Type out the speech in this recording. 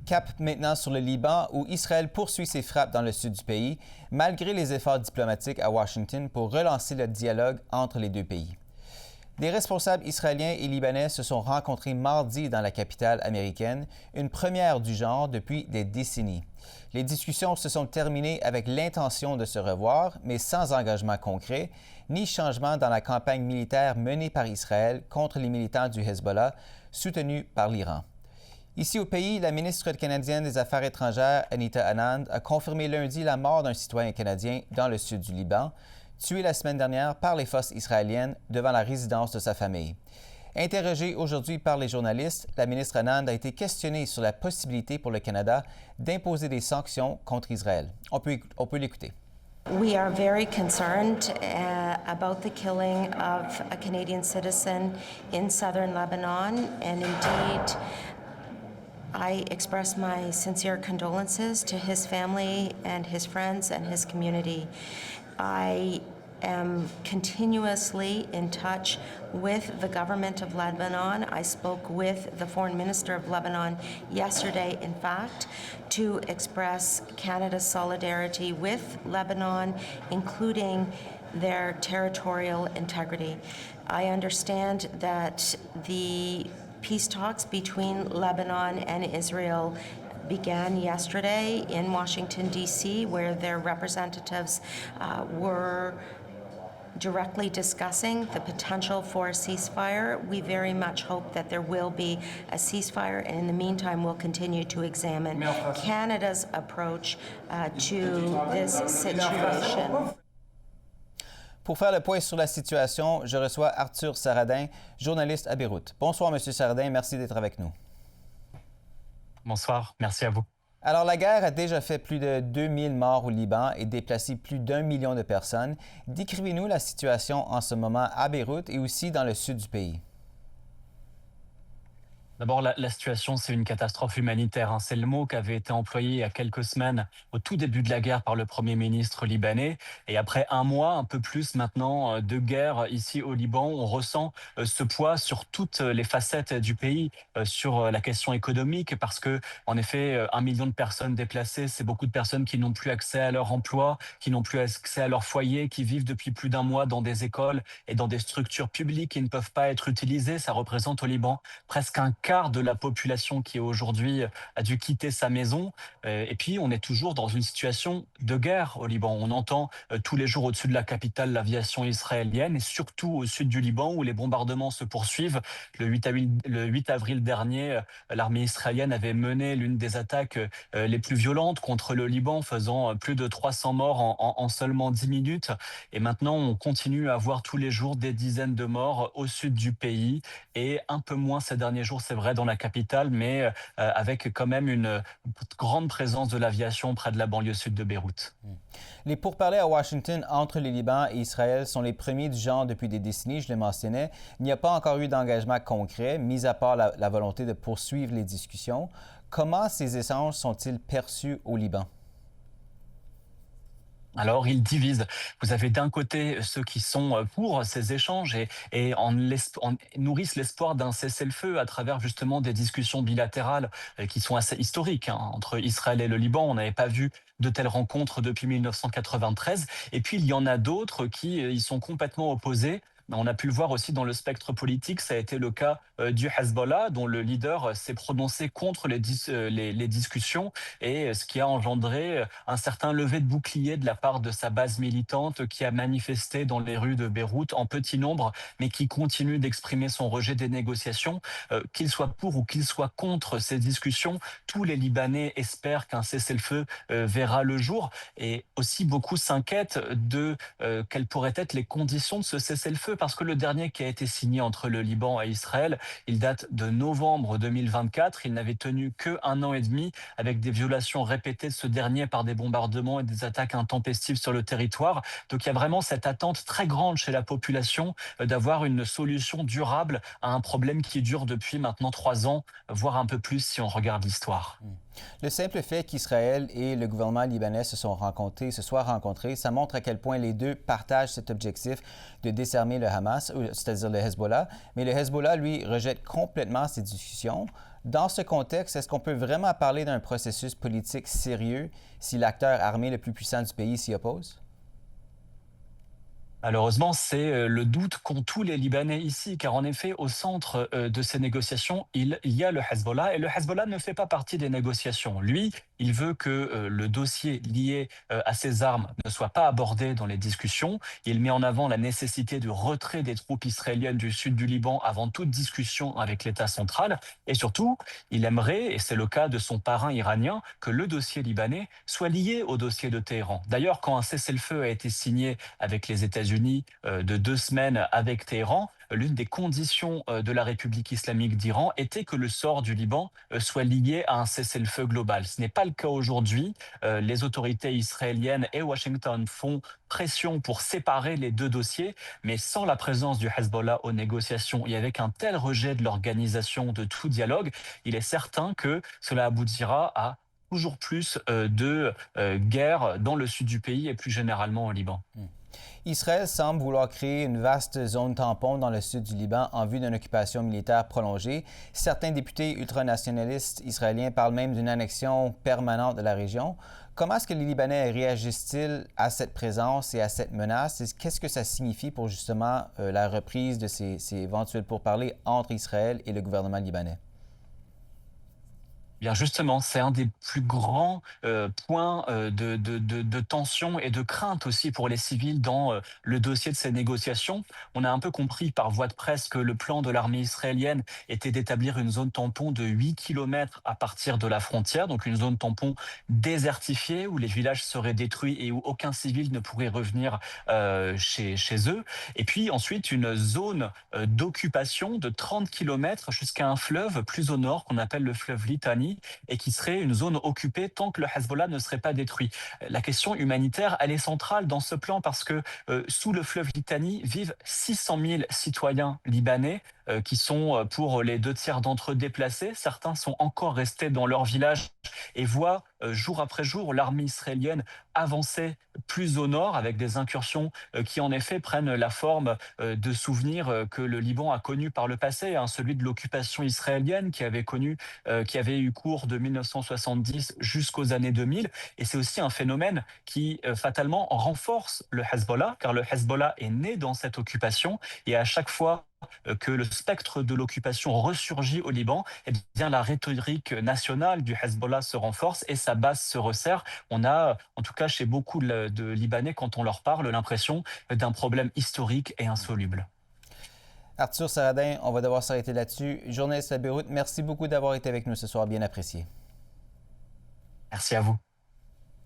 Cap maintenant sur le Liban, où Israël poursuit ses frappes dans le sud du pays, malgré les efforts diplomatiques à Washington pour relancer le dialogue entre les deux pays. Des responsables israéliens et libanais se sont rencontrés mardi dans la capitale américaine, une première du genre depuis des décennies. Les discussions se sont terminées avec l'intention de se revoir, mais sans engagement concret, ni changement dans la campagne militaire menée par Israël contre les militants du Hezbollah, soutenus par l'Iran. Ici au pays, la ministre canadienne des Affaires étrangères, Anita Anand, a confirmé lundi la mort d'un citoyen canadien dans le sud du Liban, tué la semaine dernière par les forces israéliennes devant la résidence de sa famille. Interrogée aujourd'hui par les journalistes, la ministre Anand a été questionnée sur la possibilité pour le Canada d'imposer des sanctions contre Israël. On peut l'écouter. We are very concerned about the killing of a Canadian citizen in southern Lebanon, and indeed, I express my sincere condolences to his family and his friends and his community. I am continuously in touch with the government of Lebanon. I spoke with the Foreign Minister of Lebanon yesterday, in fact, to express Canada's solidarity with Lebanon, including their territorial integrity. I understand that the peace talks between Lebanon and Israel began yesterday in Washington, D.C., where their representatives were directly discussing the potential for a ceasefire. We very much hope that there will be a ceasefire, and in the meantime, we'll continue to examine Canada's approach to this situation. Pour faire le point sur la situation, je reçois Arthur Saradin, journaliste à Beyrouth. Bonsoir, M. Saradin, merci d'être avec nous. Bonsoir, merci à vous. Alors, la guerre a déjà fait plus de 2000 morts au Liban et déplacé plus d'1 million de personnes. Décrivez-nous la situation en ce moment à Beyrouth et aussi dans le sud du pays. D'abord, la situation, c'est une catastrophe humanitaire, hein. C'est le mot qui avait été employé il y a quelques semaines, au tout début de la guerre, par le Premier ministre libanais. Et après un mois, un peu plus maintenant, de guerre ici au Liban, on ressent ce poids sur toutes les facettes du pays, sur la question économique, parce que, en effet, 1 million de personnes déplacées, c'est beaucoup de personnes qui n'ont plus accès à leur emploi, qui n'ont plus accès à leur foyer, qui vivent depuis plus d'un mois dans des écoles et dans des structures publiques qui ne peuvent pas être utilisées. Ça représente au Liban presque un quart de la population qui aujourd'hui a dû quitter sa maison. Et puis, on est toujours dans une situation de guerre au Liban. On entend tous les jours au-dessus de la capitale l'aviation israélienne et surtout au sud du Liban où les bombardements se poursuivent. Le 8 avril dernier, l'armée israélienne avait mené l'une des attaques les plus violentes contre le Liban, faisant plus de 300 morts en seulement 10 minutes. Et maintenant, on continue à voir tous les jours des dizaines de morts au sud du pays et un peu moins ces derniers jours, c'est vrai, dans la capitale, mais avec quand même une grande présence de l'aviation près de la banlieue sud de Beyrouth. Les pourparlers à Washington entre le Liban et Israël sont les premiers du genre depuis des décennies, je le mentionnais. Il n'y a pas encore eu d'engagement concret, mis à part la volonté de poursuivre les discussions. Comment ces échanges sont-ils perçus au Liban? Alors, ils divisent. Vous avez d'un côté ceux qui sont pour ces échanges et nourrissent l'espoir d'un cessez-le-feu à travers justement des discussions bilatérales qui sont assez historiques, hein, entre Israël et le Liban. On n'avait pas vu de telles rencontres depuis 1993. Et puis, il y en a d'autres qui y sont complètement opposés. On a pu le voir aussi dans le spectre politique, ça a été le cas du Hezbollah, dont le leader s'est prononcé contre les discussions, et ce qui a engendré un certain lever de bouclier de la part de sa base militante qui a manifesté dans les rues de Beyrouth en petit nombre, mais qui continue d'exprimer son rejet des négociations. Qu'il soit pour ou qu'il soit contre ces discussions, tous les Libanais espèrent qu'un cessez-le-feu verra le jour, et aussi beaucoup s'inquiètent de quelles pourraient être les conditions de ce cessez-le-feu, parce que le dernier qui a été signé entre le Liban et Israël, il date de novembre 2024. Il n'avait tenu que 1 an et demi, avec des violations répétées de ce dernier par des bombardements et des attaques intempestives sur le territoire. Donc il y a vraiment cette attente très grande chez la population d'avoir une solution durable à un problème qui dure depuis maintenant 3 ans, voire un peu plus si on regarde l'histoire. Le simple fait qu'Israël et le gouvernement libanais se soient rencontrés, ça montre à quel point les deux partagent cet objectif de désarmer le Hamas, c'est-à-dire le Hezbollah. Mais le Hezbollah, lui, rejette complètement ces discussions. Dans ce contexte, est-ce qu'on peut vraiment parler d'un processus politique sérieux si l'acteur armé le plus puissant du pays s'y oppose? Malheureusement, c'est le doute qu'ont tous les Libanais ici, car en effet, au centre de ces négociations, il y a le Hezbollah, et le Hezbollah ne fait pas partie des négociations. Lui, il veut que le dossier lié à ses armes ne soit pas abordé dans les discussions. Il met en avant la nécessité du retrait des troupes israéliennes du sud du Liban avant toute discussion avec l'État central. Et surtout, il aimerait, et c'est le cas de son parrain iranien, que le dossier libanais soit lié au dossier de Téhéran. D'ailleurs, quand un cessez-le-feu a été signé avec les États-Unis de 2 semaines avec Téhéran, l'une des conditions de la République islamique d'Iran était que le sort du Liban soit lié à un cessez-le-feu global. Ce n'est pas le cas aujourd'hui. Les autorités israéliennes et Washington font pression pour séparer les deux dossiers, mais sans la présence du Hezbollah aux négociations et avec un tel rejet de l'organisation de tout dialogue, il est certain que cela aboutira à toujours plus de guerres dans le sud du pays et plus généralement au Liban. Israël semble vouloir créer une vaste zone tampon dans le sud du Liban en vue d'une occupation militaire prolongée. Certains députés ultranationalistes israéliens parlent même d'une annexion permanente de la région. Comment est-ce que les Libanais réagissent-ils à cette présence et à cette menace? Qu'est-ce que ça signifie pour justement la reprise de ces éventuels pourparlers entre Israël et le gouvernement libanais? Bien justement, c'est un des plus grands points de tension et de crainte aussi pour les civils dans le dossier de ces négociations. On a un peu compris par voie de presse que le plan de l'armée israélienne était d'établir une zone tampon de 8 kilomètres à partir de la frontière, donc une zone tampon désertifiée où les villages seraient détruits et où aucun civil ne pourrait revenir chez eux. Et puis ensuite, une zone d'occupation de 30 kilomètres jusqu'à un fleuve plus au nord qu'on appelle le fleuve Litani et qui serait une zone occupée tant que le Hezbollah ne serait pas détruit. La question humanitaire, elle est centrale dans ce plan parce que sous le fleuve Litani vivent 600 000 citoyens libanais qui sont pour les 2 tiers d'entre eux déplacés. Certains sont encore restés dans leur village et voient jour après jour l'armée israélienne avancer plus au nord avec des incursions qui en effet prennent la forme de souvenirs que le Liban a connus par le passé, hein, celui de l'occupation israélienne qui avait eu cours de 1970 jusqu'aux années 2000. Et c'est aussi un phénomène qui fatalement renforce le Hezbollah, car le Hezbollah est né dans cette occupation et à chaque fois que le spectre de l'occupation ressurgit au Liban, eh bien la rhétorique nationale du Hezbollah se renforce et sa base se resserre. On a, en tout cas chez beaucoup de Libanais, quand on leur parle, l'impression d'un problème historique et insoluble. Arthur Saradin, on va devoir s'arrêter là-dessus. Journaliste à Beyrouth, merci beaucoup d'avoir été avec nous ce soir, bien apprécié. Merci à vous.